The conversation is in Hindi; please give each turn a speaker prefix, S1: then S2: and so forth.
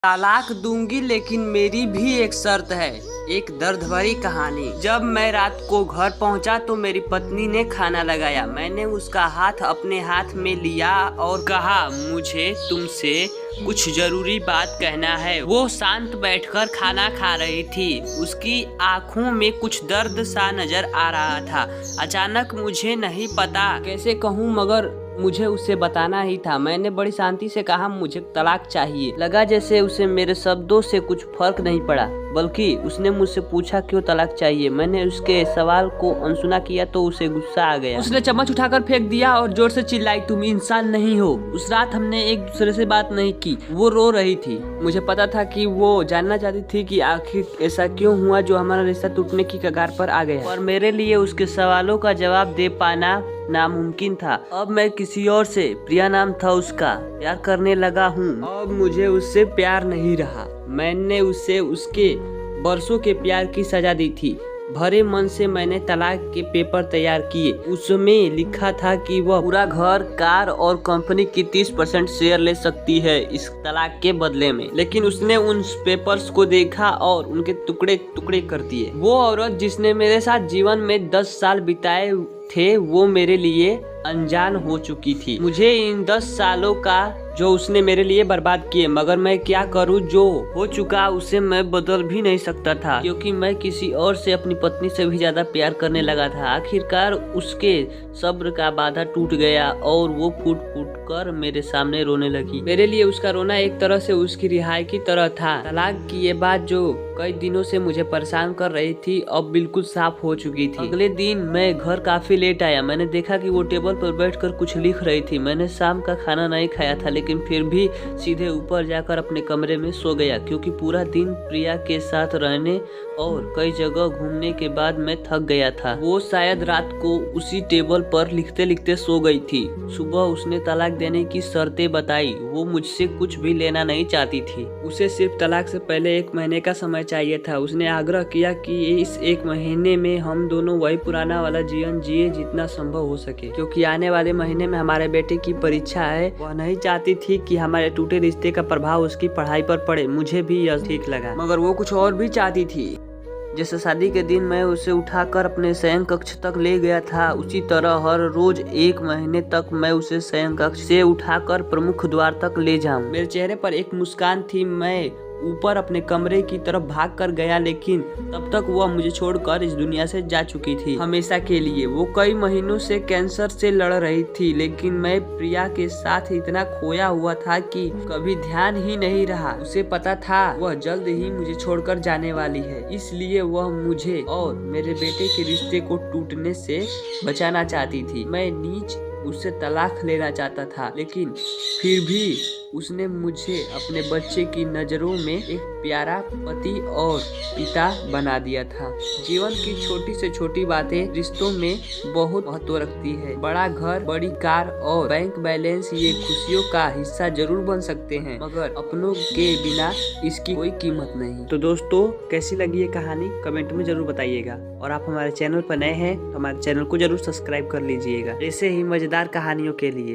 S1: तलाक दूंगी लेकिन मेरी भी एक शर्त है। एक दर्द भरी कहानी। जब मैं रात को घर पहुंचा तो मेरी पत्नी ने खाना लगाया। मैंने उसका हाथ अपने हाथ में लिया और कहा, मुझे तुमसे कुछ जरूरी बात कहना है। वो शांत बैठकर खाना खा रही थी। उसकी आंखों में कुछ दर्द सा नजर आ रहा था। अचानक मुझे नहीं पता कैसे कहूँ, मगर मुझे उसे बताना ही था। मैंने बड़ी शांति से कहा, मुझे तलाक चाहिए। लगा जैसे उसे मेरे शब्दों से कुछ फर्क नहीं पड़ा, बल्कि उसने मुझसे पूछा क्यों तलाक चाहिए। मैंने उसके सवाल को अनसुना किया तो उसे गुस्सा आ गया। उसने चम्मच उठाकर फेंक दिया और जोर से चिल्लाई, तुम इंसान नहीं हो। उस रात हमने एक दूसरे से बात नहीं की। वो रो रही थी। मुझे पता था कि वो जानना चाहती थी कि आखिर ऐसा क्यों हुआ जो हमारा रिश्ता टूटने की कगार पर आ गया। और मेरे लिए उसके सवालों का जवाब दे पाना नामुमकिन था। अब मैं किसी और से, प्रिया नाम था उसका, प्यार करने लगा हूँ। अब मुझे उससे प्यार नहीं रहा। मैंने उसे उसके बरसों के प्यार की सजा दी थी। भरे मन से मैंने तलाक के पेपर तैयार किए। उसमें लिखा था कि वह पूरा घर, कार और कंपनी की 30% शेयर ले सकती है इस तलाक के बदले में। लेकिन उसने उन पेपर्स को देखा और उनके टुकड़े टुकड़े कर दिए। वो औरत जिसने मेरे साथ जीवन में 10 साल बिताए थे, वो मेरे लिए अनजान हो चुकी थी। मुझे इन 10 सालों का जो उसने मेरे लिए बर्बाद किए, मगर मैं क्या करूं, जो हो चुका उसे मैं बदल भी नहीं सकता था, क्योंकि मैं किसी और से अपनी पत्नी से भी ज्यादा प्यार करने लगा था। आखिरकार उसके सब्र का बाधा टूट गया और वो फूट फूट कर मेरे सामने रोने लगी। मेरे लिए उसका रोना एक तरह से उसकी रिहाई की तरह था। तलाक की ये बात जो कई दिनों से मुझे परेशान कर रही थी, अब बिल्कुल साफ हो चुकी थी। अगले दिन मैं घर काफी लेट आया। मैंने देखा कि वो टेबल पर बैठकर कुछ लिख रही थी। मैंने शाम का खाना नहीं खाया था, लेकिन फिर भी सीधे ऊपर जाकर अपने कमरे में सो गया, क्योंकि पूरा दिन प्रिया के साथ रहने और कई जगह घूमने के बाद मैं थक गया था। वो शायद रात को उसी टेबल पर लिखते लिखते सो गई थी। सुबह उसने तलाक देने की शर्तें बताई। वो मुझसे कुछ भी लेना नहीं चाहती थी। उसे सिर्फ तलाक से पहले 1 महीने का समय चाहिए था। उसने आग्रह किया कि इस 1 महीने में हम दोनों वही पुराना वाला जीवन जिए जितना संभव हो सके, क्योंकि आने वाले महीने में हमारे बेटे की परीक्षा है। वह नहीं चाहती थी कि हमारे टूटे रिश्ते का प्रभाव उसकी पढ़ाई पर पड़े। मुझे भी यह ठीक लगा, मगर वो कुछ और भी चाहती थी। जैसे शादी के दिन मैं उसे उठाकर अपने शयन कक्ष तक ले गया था, उसी तरह हर रोज 1 महीने तक मैं उसे शयन कक्ष से उठाकर प्रमुख द्वार तक ले जाऊं। मेरे चेहरे पर एक मुस्कान थी। मैं ऊपर अपने कमरे की तरफ भाग कर गया, लेकिन तब तक वह मुझे छोड़कर इस दुनिया से जा चुकी थी, हमेशा के लिए। वो कई महीनों से कैंसर से लड़ रही थी, लेकिन मैं प्रिया के साथ इतना खोया हुआ था कि कभी ध्यान ही नहीं रहा। उसे पता था वह जल्द ही मुझे छोड़कर जाने वाली है, इसलिए वह मुझे और मेरे बेटे के रिश्ते को टूटने से बचाना चाहती थी। मैं नीच उससे तलाक लेना चाहता था, लेकिन फिर भी उसने मुझे अपने बच्चे की नजरों में एक प्यारा पति और पिता बना दिया था। जीवन की छोटी से छोटी बातें रिश्तों में बहुत महत्व रखती है। बड़ा घर, बड़ी कार और बैंक बैलेंस ये खुशियों का हिस्सा जरूर बन सकते हैं, मगर अपनों के बिना इसकी कोई कीमत नहीं। तो दोस्तों, कैसी लगी ये कहानी कमेंट में जरूर बताइएगा। और आप हमारे चैनल पर नए हैं तो हमारे चैनल को जरूर सब्सक्राइब कर लीजिएगा, ऐसे ही मजेदार कहानियों के लिए।